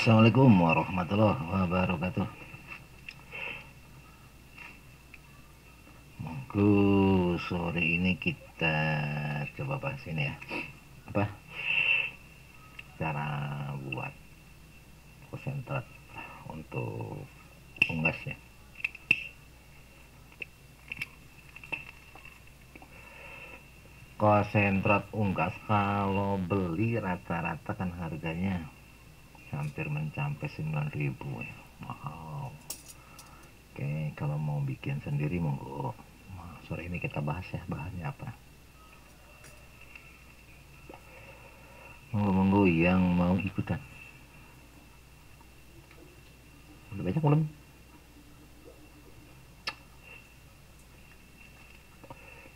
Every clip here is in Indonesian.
Assalamualaikum warahmatullahi wabarakatuh. Monggo sore ini kita coba bahas ini ya. Apa? Cara buat konsentrat untuk unggasnya. Konsentrat unggas kalau beli rata-rata kan harganya hampir mencapai 9.000 ya. Mahal. Oke, kalau mau bikin sendiri monggo. Sore ini kita bahas ya bahannya apa. Monggo yang mau ikutan. Udah banyak belum?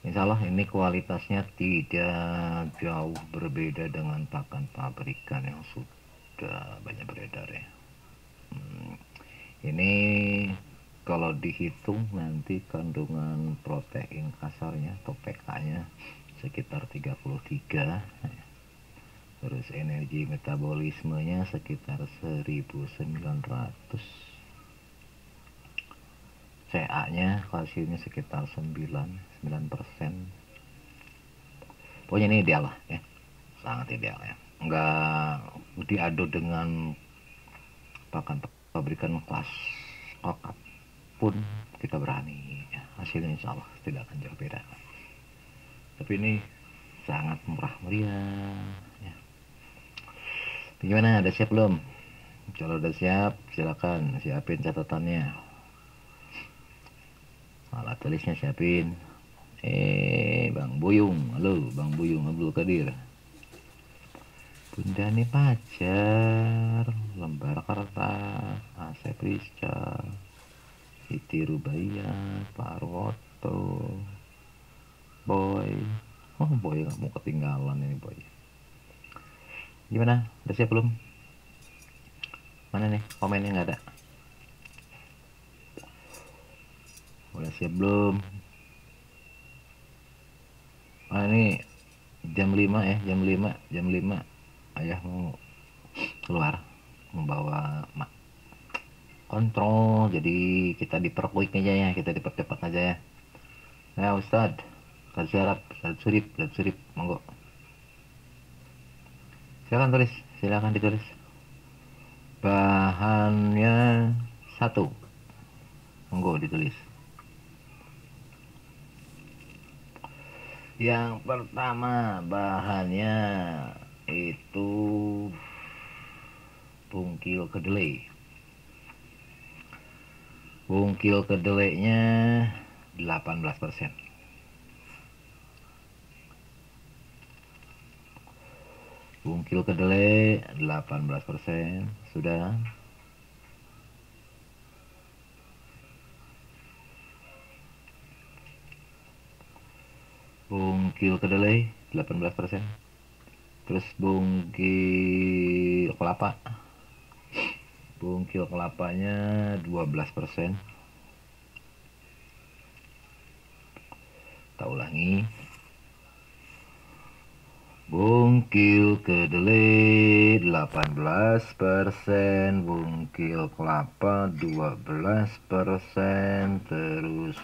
Insya Allah ini kualitasnya tidak jauh berbeda dengan pakan pabrikan yang sudah banyak beredar ya. Ini kalau dihitung nanti kandungan protein kasarnya atau PK-nya sekitar 33, terus energi metabolismenya sekitar 1900, CA-nya kalsiumnya sekitar 9%. Pokoknya ini ideal lah ya, sangat ideal ya. Nggak diadu dengan pakan pabrikan kelas kokap pun kita berani ya, hasilnya insya Allah tidak akan jauh beda. Tapi ini sangat murah meriah ya. Gimana, ada siap belum? Kalau udah siap silakan siapin catatannya, alat tulisnya siapin. Bang Buyung, halo Bang Buyung Abdul Qadir, Bundani Pacar, lembar kertas, Asep Rizka, Siti Rubaya, Parwoto, Boy. Oh Boy nggak mau ketinggalan ini Boy. Gimana, udah siap belum? Mana nih komennya, nggak ada? Udah siap belum? Ini jam 5 ya, jam 5 ayah mau keluar membawa kontrol, jadi kita diperkuik aja ya, kita dipercepat aja ya. Ya Ustad, kasih harap, Ustad Surip, monggo. Silakan ditulis. Bahannya satu, monggo ditulis. Yang pertama bahannya itu bungkil kedelai. Bungkil kedelainya 18%. Bungkil kedelai 18%. Sudah. Bungkil kedelai 18%. Terus bungkil kelapa. Bungkil kelapanya 12%. Kita ulangi. Bungkil kedelai 18%, bungkil kelapa 12%, terus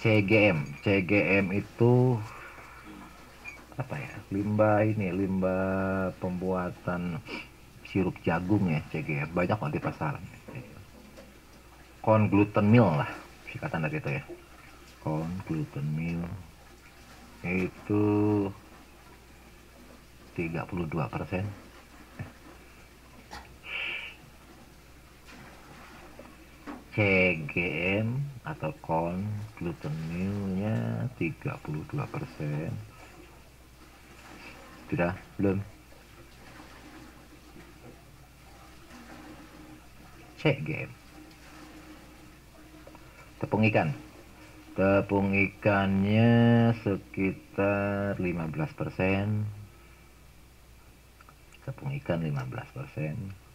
CGM itu apa ya? Limbah pembuatan sirup jagung ya, CGM. Banyak kok di pasaran. Corn gluten meal lah, singkatan dari itu ya. Corn gluten meal itu 32%. CGM atau corn gluten meal-nya 32%. Sudah belum? CGM. Tepung ikan. Tepung ikannya sekitar 15%. Tepung ikan 15%.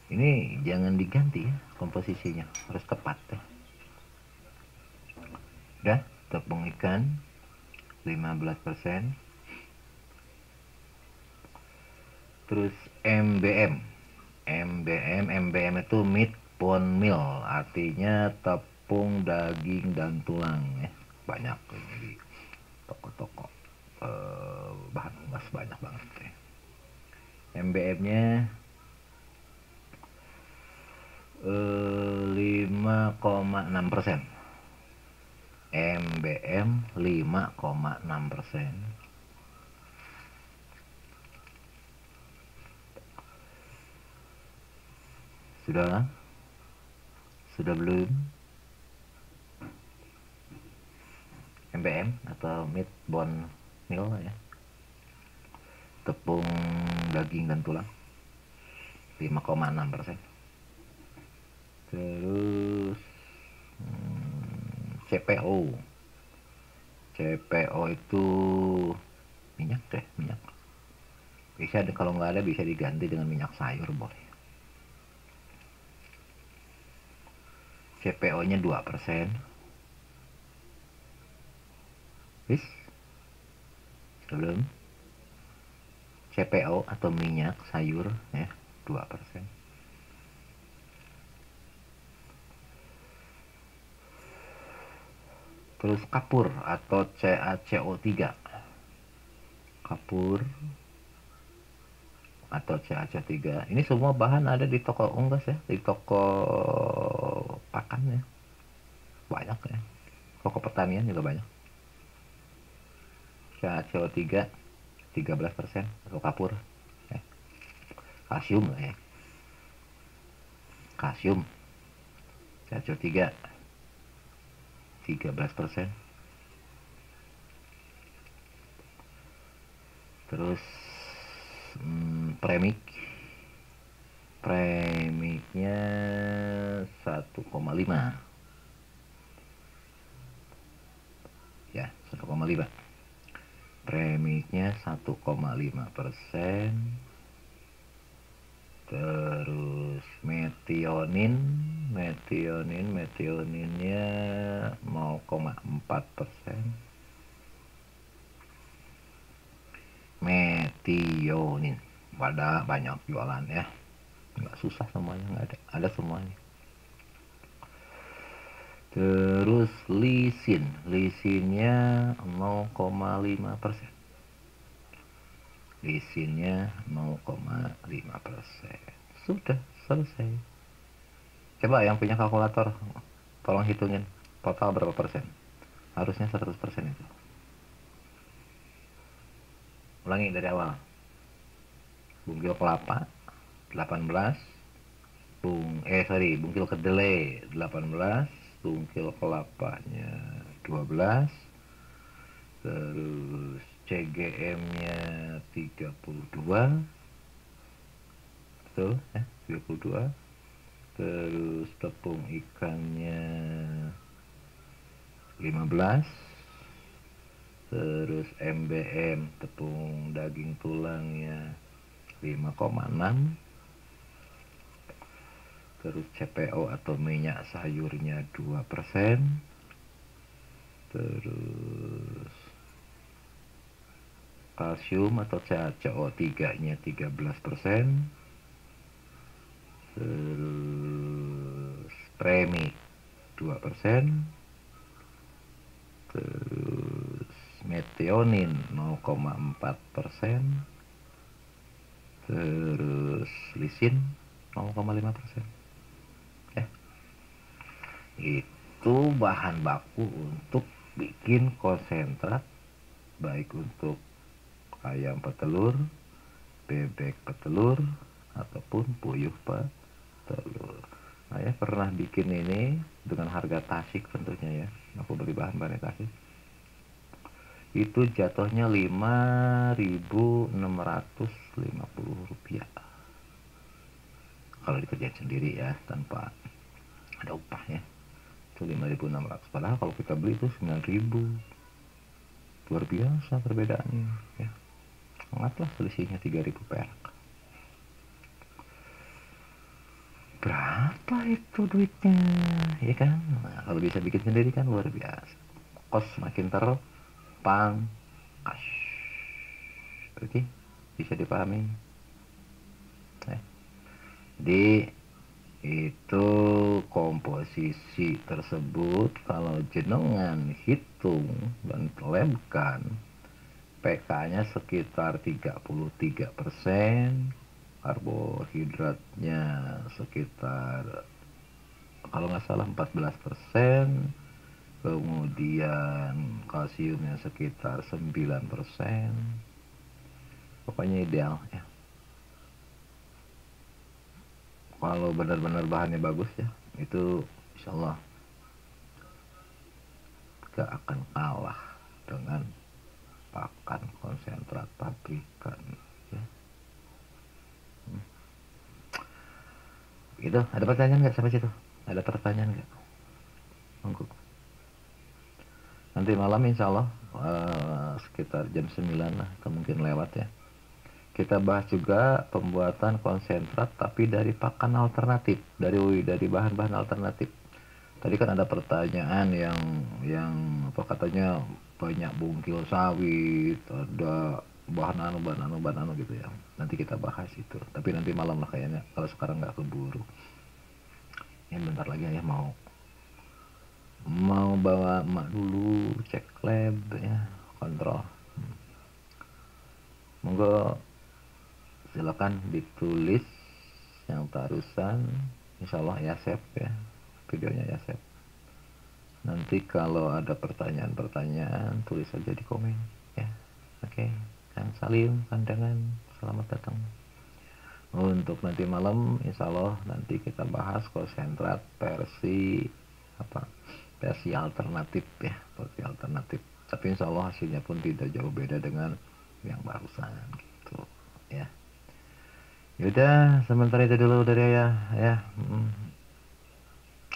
Ini jangan diganti ya, komposisinya harus tepat ya. Udah, tepung ikan 15%. Terus MBM itu meat bone meal, artinya tepung, daging, dan tulang ya. Banyak ini di toko-toko bahan unggas banyak banget ya. MBM-nya 5,6%. MBM 5,6%. Sudah? Sudah belum? MBM atau meat bone meal ya. Tepung, daging, dan tulang 5,6%. Terus CPO. CPO itu minyak deh, minyak. Bisa kalau nggak ada bisa diganti dengan minyak sayur boleh. CPO-nya 2%. Wis? Belum? CPO atau minyak sayur ya, 2%. Terus kapur atau CaCO3. Kapur atau CaCO3. Ini semua bahan ada di toko unggas ya, di toko pakan ya. Banyak ya. Toko pertanian juga banyak. CaCO3 13% atau kapur. Ya. Kalsium lah ya. Kalsium. CaCO3 13%. Terus premiknya 1,5 ya, 1,5. Premiknya 1,5%. Terus metioninnya 0,4%. Metionin pada banyak jualan ya, nggak susah semuanya, nggak ada semuanya. Terus lisinnya 0,5%. Lisinnya 0,5%. Sudah selesai. Coba yang punya kalkulator tolong hitungin total berapa persen. Harusnya 100% itu. Ulangi dari awal. Bungkil kelapa 18, bungkil kedelai 18, bungkil kelapanya 12, terus CGM-nya 32, betul ya, 32. Terus tepung ikannya 15, terus MBM tepung daging tulangnya 5,6, terus CPO atau minyak sayurnya 2%, terus kalsium atau CaCO3 nya 13%, terus premik 2%, terus metionin 0,4%, terus lisin 0,5% ya. Itu bahan baku untuk bikin konsentrat, baik untuk ayam petelur, bebek petelur, ataupun puyuh petelur. Nah ya, pernah bikin ini dengan harga Tasik tentunya ya. Aku beli bahan-bahan Tasik. Itu jatuhnya Rp5.650 kalau dikerjain sendiri ya, tanpa ada upah ya. Itu 5.600. Padahal kalau kita beli itu 9.000. Luar biasa perbedaannya ya. Anggaplah selisihnya 3.000 perak. Berapa itu duitnya ya kan? Nah, kalau bisa bikin sendiri kan luar biasa. Kos makin pangkas. Oke, bisa dipahami. Jadi itu komposisi tersebut kalau jenengan hitung dan labkan, pK-nya sekitar 33%, karbohidratnya sekitar kalau nggak salah 14%, kemudian kalsiumnya sekitar 9%. Pokoknya ideal ya. Kalau benar-benar bahannya bagus ya, itu insya Allah gak akan kalah dengan pakan konsentrat pabrikan ya. Gitu, ada pertanyaan nggak sampai situ? Ada pertanyaan nggak? Monggo. Nanti malam insya Allah sekitar jam 9 lah, mungkin lewat ya. Kita bahas juga pembuatan konsentrat tapi dari pakan alternatif, dari bahan-bahan alternatif. Tadi kan ada pertanyaan yang apa katanya banyak bungkil sawit, ada bahan anu gitu ya. Nanti kita bahas itu. Tapi nanti malam lah kayaknya. Kalau sekarang nggak keburu. Ini bentar lagi ya mau bawa emak dulu cek lab ya, kontrol. Monggo silakan ditulis yang tarusan, insya Allah ya save ya, videonya ya save. Nanti kalau ada pertanyaan-pertanyaan tulis saja di komen ya. Oke, Kang Salim Pandangan, selamat datang. Untuk nanti malam insya Allah nanti kita bahas konsentrat versi versi alternatif ya, versi alternatif. Tapi insya Allah hasilnya pun tidak jauh beda dengan yang barusan gitu ya. Yaudah, sementara itu dulu dari ayah ya.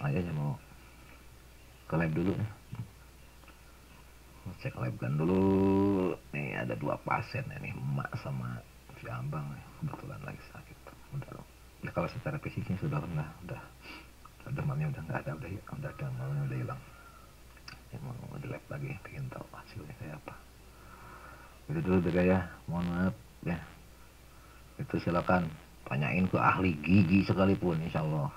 Ayahnya mau ke lab dulu ya. Cek lab kan dulu. Nih ada 2 pasien nih, emak sama si abang nih. Kebetulan lagi sakit. Udah kalau secara fisiknya sudah demamnya udah nggak ada, udah demamnya udah hilang. Ya mau di lab lagi, pengen tahu hasilnya kayak apa. Itu dulu dari ayah, mohon maaf ya. Itu silakan tanyain ke ahli gigi sekalipun, insya Allah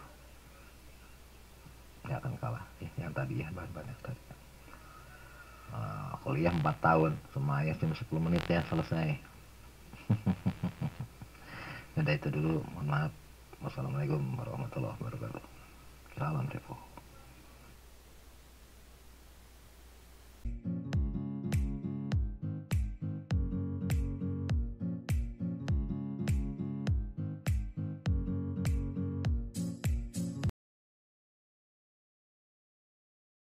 nggak akan kalah ya, yang tadi ya, bahan-bahan yang tadi. Kuliah 4 tahun, semuanya cuma 10 menit ya selesai. Udah itu dulu, mohon maaf. Wassalamualaikum warahmatullahi wabarakatuh.